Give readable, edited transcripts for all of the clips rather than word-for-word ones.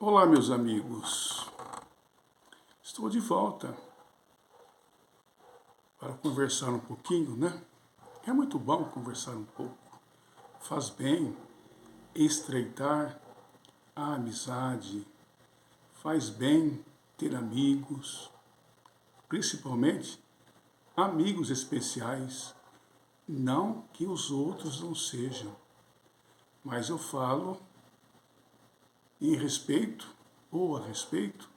Olá, meus amigos. Estou de volta para conversar um pouquinho, né? É muito bom conversar um pouco. Faz bem estreitar a amizade. Faz bem ter amigos, principalmente amigos especiais. Não que os outros não sejam, mas eu falo em respeito ou a respeito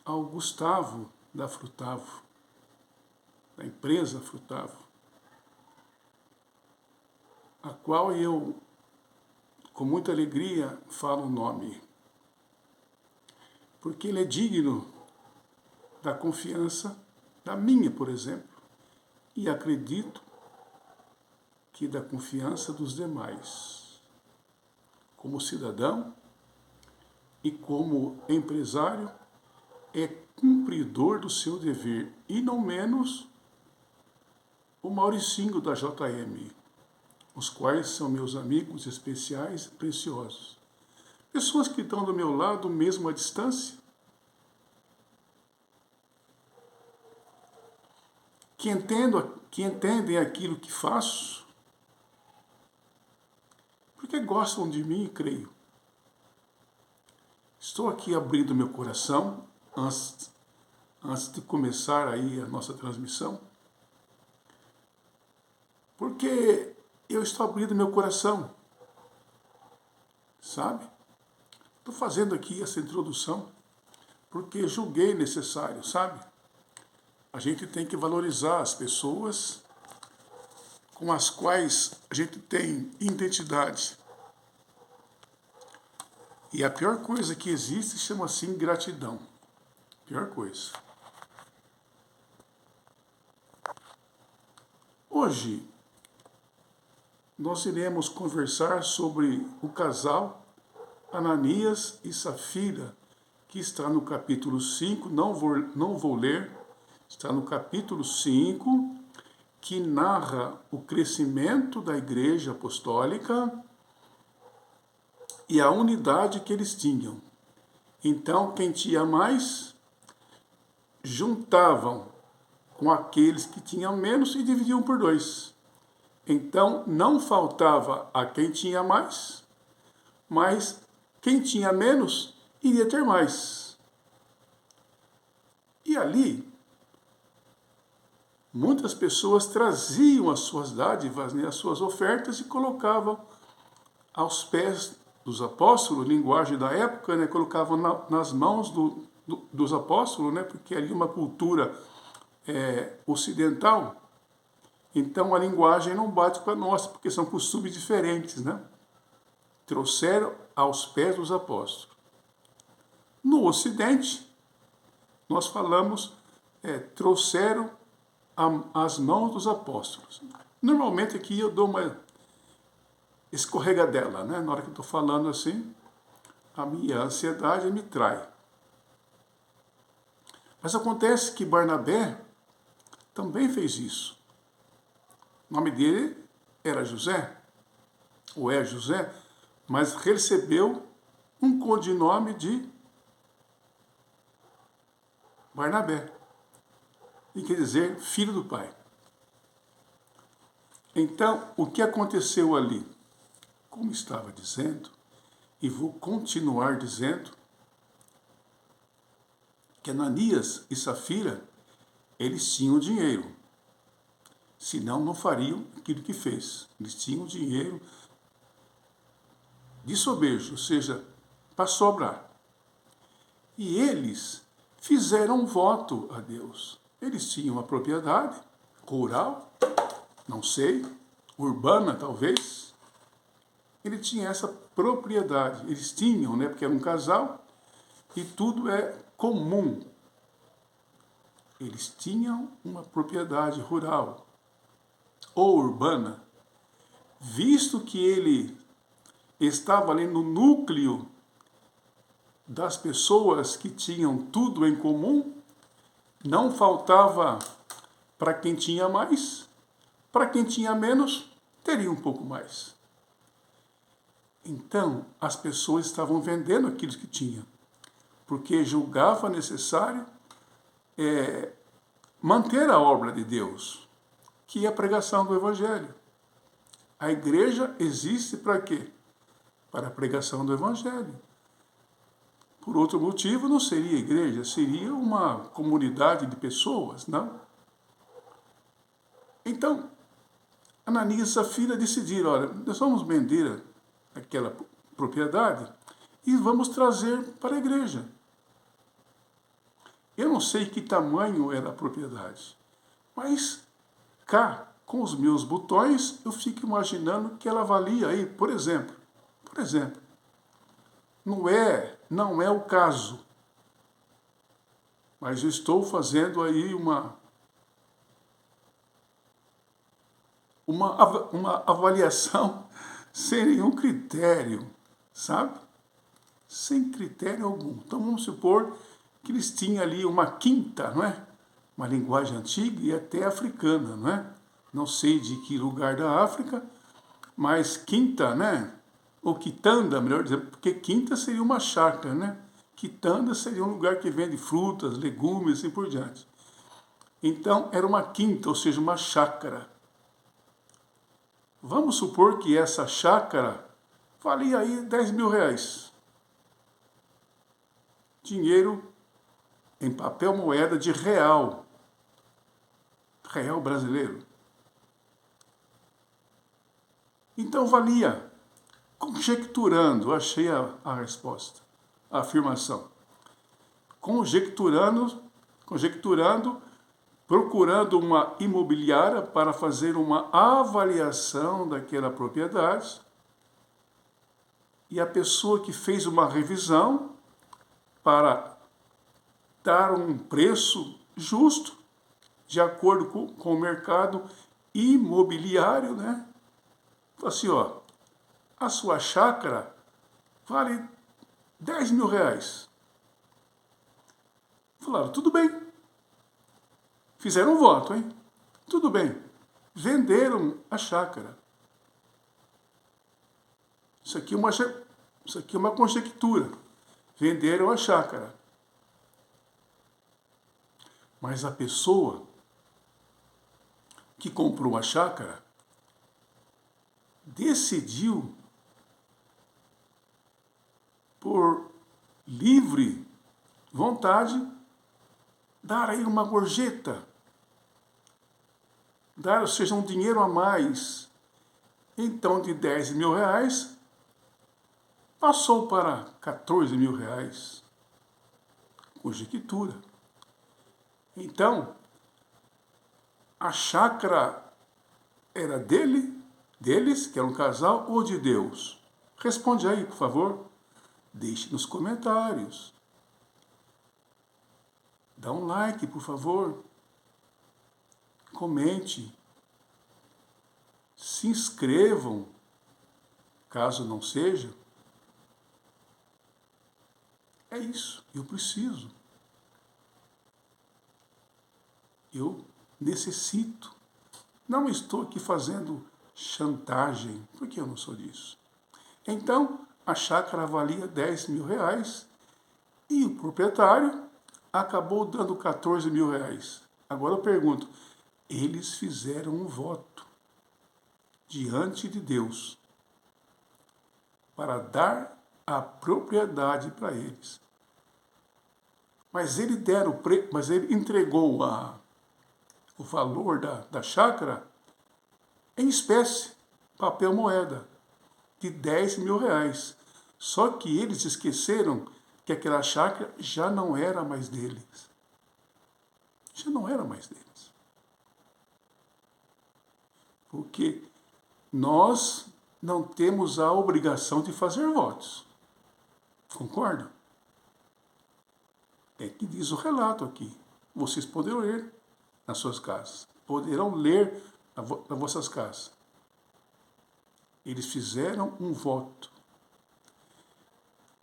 ao Gustavo da Frutavo, da empresa Frutavo, a qual eu, com muita alegria, falo o nome, porque ele é digno da confiança da minha, por exemplo, e acredito que da confiança dos demais, como cidadão e como empresário, é cumpridor do seu dever, e não menos o Mauricinho da JM, os quais são meus amigos especiais e preciosos. Pessoas que estão do meu lado, mesmo à distância, que entendem aquilo que faço, porque gostam de mim, creio. Estou aqui abrindo meu coração, antes de começar aí a nossa transmissão, porque eu estou abrindo meu coração, sabe? Estou fazendo aqui essa introdução porque julguei necessário, sabe? A gente tem que valorizar as pessoas com as quais a gente tem identidade. E a pior coisa que existe chama-se ingratidão. Pior coisa. Hoje, nós iremos conversar sobre o casal Ananias e Safira, que está no capítulo 5, não vou ler, está no capítulo 5, que narra o crescimento da igreja apostólica e a unidade que eles tinham. Então, quem tinha mais, juntavam com aqueles que tinham menos e dividiam por dois. Então, não faltava a quem tinha mais, mas quem tinha menos iria ter mais. E ali, muitas pessoas traziam as suas dádivas, né, as suas ofertas, e colocavam aos pés dos apóstolos, linguagem da época, né, colocavam nas mãos dos apóstolos, né, porque ali uma cultura ocidental, então a linguagem não bate com a nossa, porque são costumes diferentes, né? Trouxeram aos pés dos apóstolos. No Ocidente, nós falamos, trouxeram às mãos dos apóstolos. Normalmente aqui eu dou uma escorregadela, né? Na hora que eu estou falando assim, a minha ansiedade me trai. Mas acontece que Barnabé também fez isso. O nome dele era José, ou é José, mas recebeu um codinome de Barnabé, e quer dizer filho do pai. Então, o que aconteceu ali? Como estava dizendo, e vou continuar dizendo, que Ananias e Safira, eles tinham dinheiro. Senão não fariam aquilo que fez. Eles tinham dinheiro de sobejo, ou seja, para sobrar. E eles fizeram um voto a Deus. Eles tinham uma propriedade rural, não sei, urbana talvez. Ele tinha essa propriedade. Eles tinham, né, porque era um casal, e tudo é comum. Eles tinham uma propriedade rural ou urbana, visto que ele estava ali no núcleo das pessoas que tinham tudo em comum, não faltava para quem tinha mais, para quem tinha menos, teria um pouco mais. Então, as pessoas estavam vendendo aquilo que tinham, porque julgava necessário manter a obra de Deus, que é a pregação do Evangelho. A igreja existe para quê? Para a pregação do Evangelho. Por outro motivo, não seria igreja, seria uma comunidade de pessoas, não? Então, Ananias e Safira decidiram, olha, nós vamos vender aquela propriedade e vamos trazer para a igreja. Eu não sei que tamanho era a propriedade, mas cá, com os meus botões, eu fico imaginando que ela valia aí, por exemplo, não é o caso, mas eu estou fazendo aí uma avaliação sem nenhum critério, sabe? Sem critério algum. Então vamos supor que eles tinham ali uma quinta, não é? Uma linguagem antiga e até africana, não é? Não sei de que lugar da África, mas quinta, né? Ou quitanda, melhor dizer, porque quinta seria uma chácara, né? Quitanda seria um lugar que vende frutas, legumes e assim por diante. Então era uma quinta, ou seja, uma chácara. Vamos supor que essa chácara valia aí 10 mil reais. Dinheiro em papel moeda de real. Real brasileiro. Então valia. Conjecturando, achei a resposta, a afirmação. Conjecturando, procurando uma imobiliária para fazer uma avaliação daquela propriedade. E a pessoa que fez uma revisão para dar um preço justo, de acordo com o mercado imobiliário, né? Falou assim, ó, a sua chácara vale 10 mil reais. Falaram, tudo bem. Fizeram um voto, hein? Tudo bem. Venderam a chácara. Isso aqui é uma conjectura. Venderam a chácara. Mas a pessoa que comprou a chácara decidiu, por livre vontade, dar aí uma gorjeta, ou seja, um dinheiro a mais. Então, de 10 mil reais, passou para 14 mil reais. Conjectura. Então, a chácara era deles, que era um casal, ou de Deus? Responde aí, por favor. Deixe nos comentários. Dá um like, por favor. Comente. Se inscrevam, caso não seja. É isso, eu preciso. Eu necessito. Não estou aqui fazendo chantagem, porque eu não sou disso. Então, a chácara valia 10 mil reais e o proprietário acabou dando 14 mil reais. Agora eu pergunto, eles fizeram um voto diante de Deus para dar a propriedade para eles. Mas ele entregou o valor da chácara em espécie, papel moeda, de 10 mil reais. Só que eles esqueceram que aquela chácara já não era mais deles. Já não era mais deles. Porque nós não temos a obrigação de fazer votos. Concorda? É que diz o relato aqui. Vocês poderão ler nas suas casas. Poderão ler nas vossas casas. Eles fizeram um voto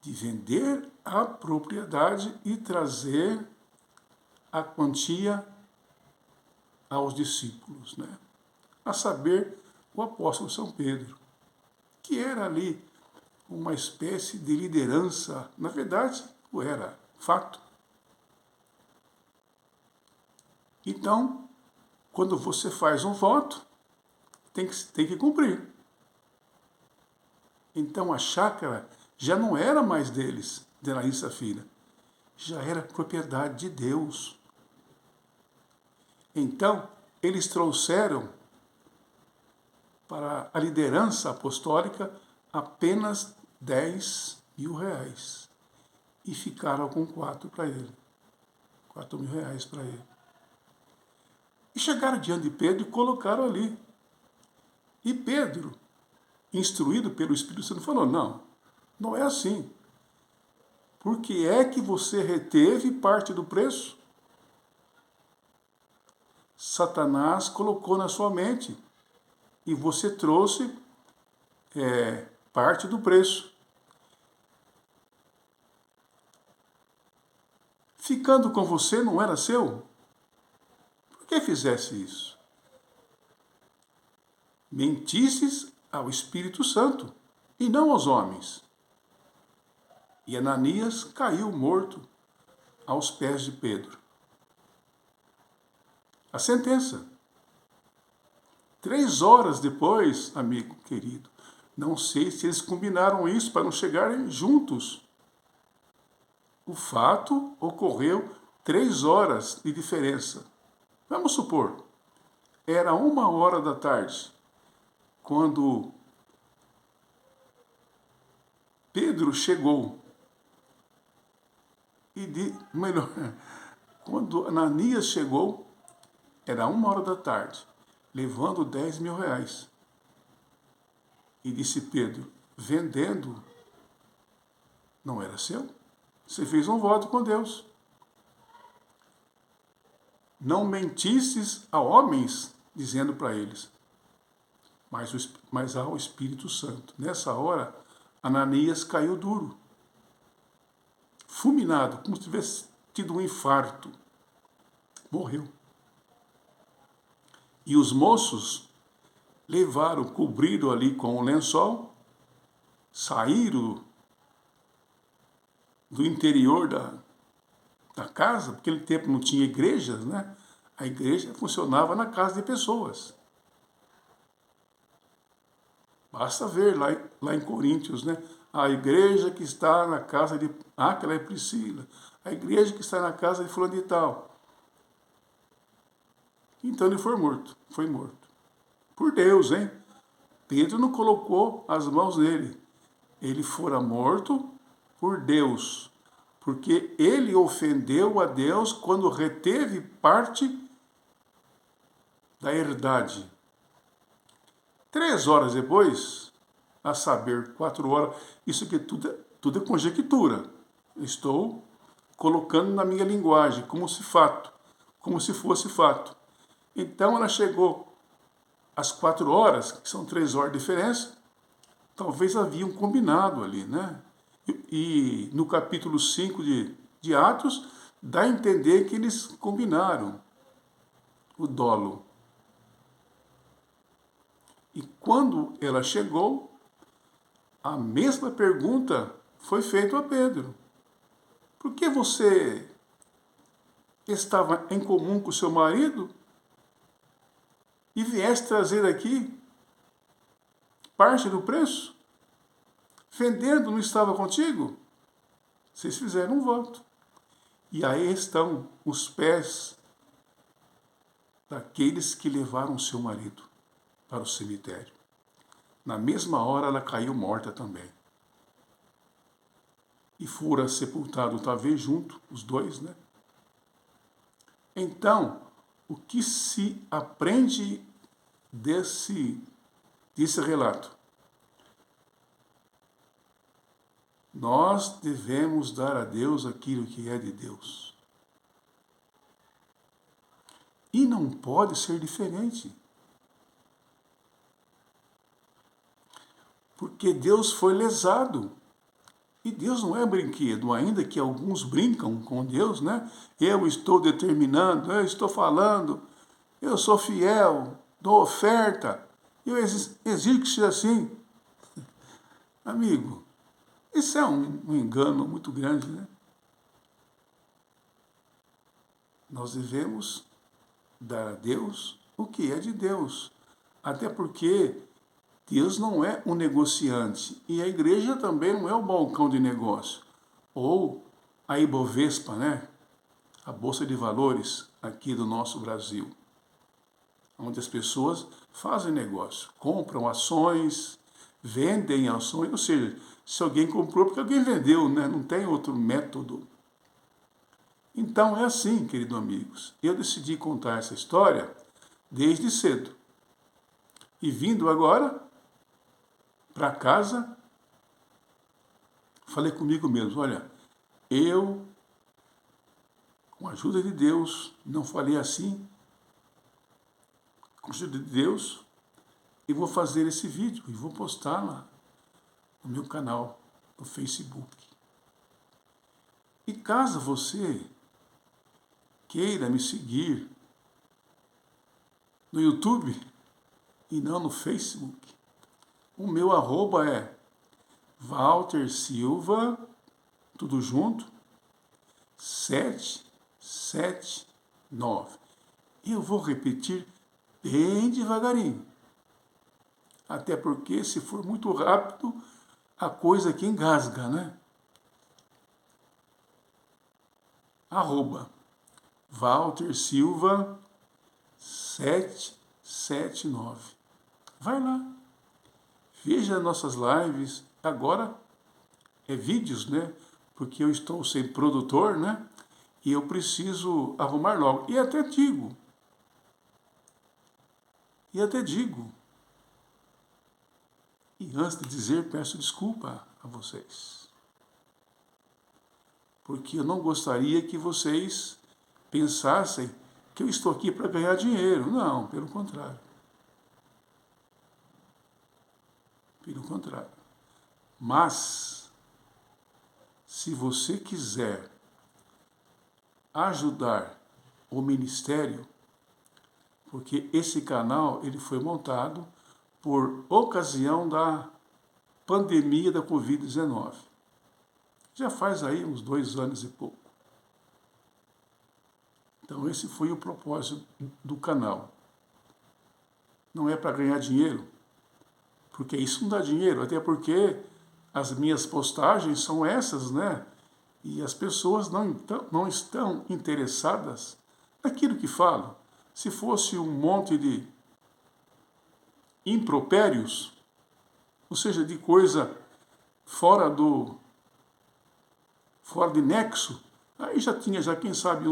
de vender a propriedade e trazer a quantia aos discípulos, a saber, o apóstolo São Pedro, que era ali uma espécie de liderança. Na verdade, o era, fato. Então, quando você faz um voto, tem que cumprir. Então a chácara já não era mais deles, de Larissa Filha, já era propriedade de Deus. Então, eles trouxeram para a liderança apostólica apenas 10 mil reais. E ficaram com 4 para ele. 4 mil reais para ele. E chegaram diante de Pedro e colocaram ali. E Pedro, instruído pelo Espírito Santo, falou, não é assim. Por que é que você reteve parte do preço? Satanás colocou na sua mente e você trouxe parte do preço. Ficando com você não era seu? Por que fizesse isso? Mentisses ao Espírito Santo e não aos homens. E Ananias caiu morto aos pés de Pedro. A sentença. 3 horas depois, amigo querido, não sei se eles combinaram isso para não chegarem juntos. O fato ocorreu 3 horas de diferença. Vamos supor, era 1h da tarde, quando Pedro chegou. Quando Ananias chegou, era 1h da tarde, levando 10 mil reais. E disse Pedro, vendendo, não era seu? Você fez um voto com Deus. Não mentisses a homens, dizendo para eles, mas ao Espírito Santo. Nessa hora, Ananias caiu duro, fulminado, como se tivesse tido um infarto. Morreu. E os moços levaram, cobriram ali com o lençol, saíram do interior da casa, porque naquele tempo não tinha igrejas, né? A igreja funcionava na casa de pessoas. Basta ver lá em Coríntios, né? A igreja que está na casa de Áquila e Priscila. A igreja que está na casa de fulano de tal. Então ele foi morto. Foi morto. Por Deus, hein? Pedro não colocou as mãos nele. Ele fora morto por Deus. Porque ele ofendeu a Deus quando reteve parte da herdade. 3 horas depois, a saber, 4 horas, isso aqui tudo é conjectura. Estou colocando na minha linguagem, como se fosse fato. Então ela chegou às 4 horas, que são 3 horas de diferença, talvez haviam combinado ali, né? E no capítulo 5 de Atos, dá a entender que eles combinaram o dolo. E quando ela chegou, a mesma pergunta foi feita a Pedro. Por que você estava em comum com seu marido e vieste trazer aqui parte do preço? Vendendo não estava contigo? Vocês fizeram um voto. E aí estão os pés daqueles que levaram seu marido para o cemitério. Na mesma hora ela caiu morta também. E fora sepultado talvez junto, os dois, né? Então, o que se aprende desse relato? Nós devemos dar a Deus aquilo que é de Deus. E não pode ser diferente. Porque Deus foi lesado. E Deus não é brinquedo, ainda que alguns brincam com Deus, né? Eu estou determinando, eu estou falando, eu sou fiel, dou oferta, eu exijo que seja assim. Amigo, Isso é um engano muito grande, né? Nós devemos dar a Deus o que é de Deus. Até porque Deus não é um negociante e a igreja também não é o balcão de negócio. Ou a Ibovespa, né? A Bolsa de Valores aqui do nosso Brasil, onde as pessoas fazem negócio, compram ações, vendem ações, ou seja, se alguém comprou, porque alguém vendeu, né? Não tem outro método. Então é assim, querido amigos, eu decidi contar essa história desde cedo. E vindo agora para casa, falei comigo mesmo, olha, eu, com a ajuda de Deus, não falei assim, com a ajuda de Deus, e vou fazer esse vídeo e vou postar lá no meu canal, no Facebook. E caso você queira me seguir no YouTube e não no Facebook, o meu arroba é Walter Silva, tudo junto, 779. Eu vou repetir bem devagarinho. Até porque, se for muito rápido, a coisa aqui engasga, né? Arroba Walter Silva 779. Vai lá. Veja nossas lives. Agora é vídeos, né? Porque eu estou sem produtor, né? E eu preciso arrumar logo. E até digo. E antes de dizer, peço desculpa a vocês. Porque eu não gostaria que vocês pensassem que eu estou aqui para ganhar dinheiro. Não, pelo contrário. Pelo contrário. Mas, se você quiser ajudar o ministério, porque esse canal ele foi montado por ocasião da pandemia da Covid-19. Já faz aí uns 2 anos e pouco. Então esse foi o propósito do canal. Não é para ganhar dinheiro, porque isso não dá dinheiro, até porque as minhas postagens são essas, né? E as pessoas não estão interessadas naquilo que falo. Se fosse um monte de impropérios, ou seja, de coisa fora de nexo, aí já tinha, quem sabe,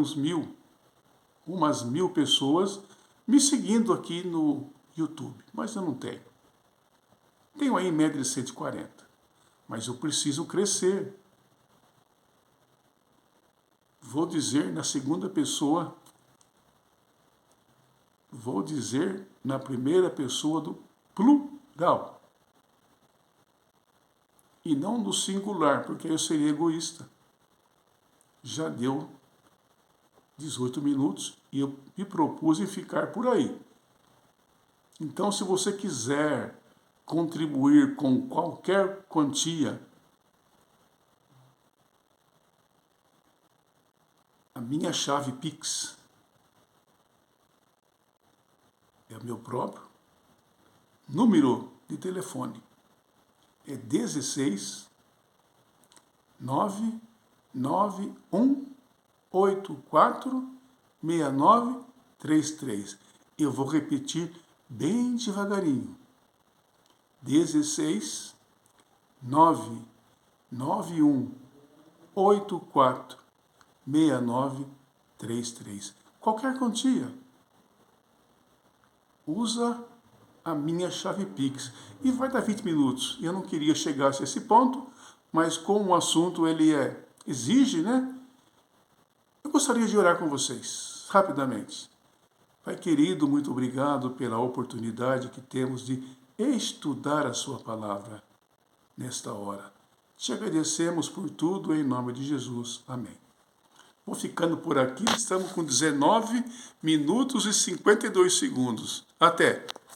umas 1000 pessoas me seguindo aqui no YouTube, mas eu não tenho. Tenho aí em média de 140, mas eu preciso crescer. Vou dizer na segunda pessoa, vou dizer na primeira pessoa do plural. E não no singular, porque eu seria egoísta. Já deu 18 minutos e eu me propus em ficar por aí. Então, se você quiser contribuir com qualquer quantia, a minha chave Pix é o meu próprio número de telefone. É 16 99184 6933. Eu vou repetir bem devagarinho. 16 99184 6933. Qualquer quantia. Usa a minha chave Pix. E vai dar 20 minutos. Eu não queria chegar a esse ponto, mas como o assunto ele exige, né? Eu gostaria de orar com vocês, rapidamente. Pai querido, muito obrigado pela oportunidade que temos de estudar a sua palavra nesta hora. Te agradecemos por tudo em nome de Jesus. Amém. Vou ficando por aqui, estamos com 19 minutos e 52 segundos. Até!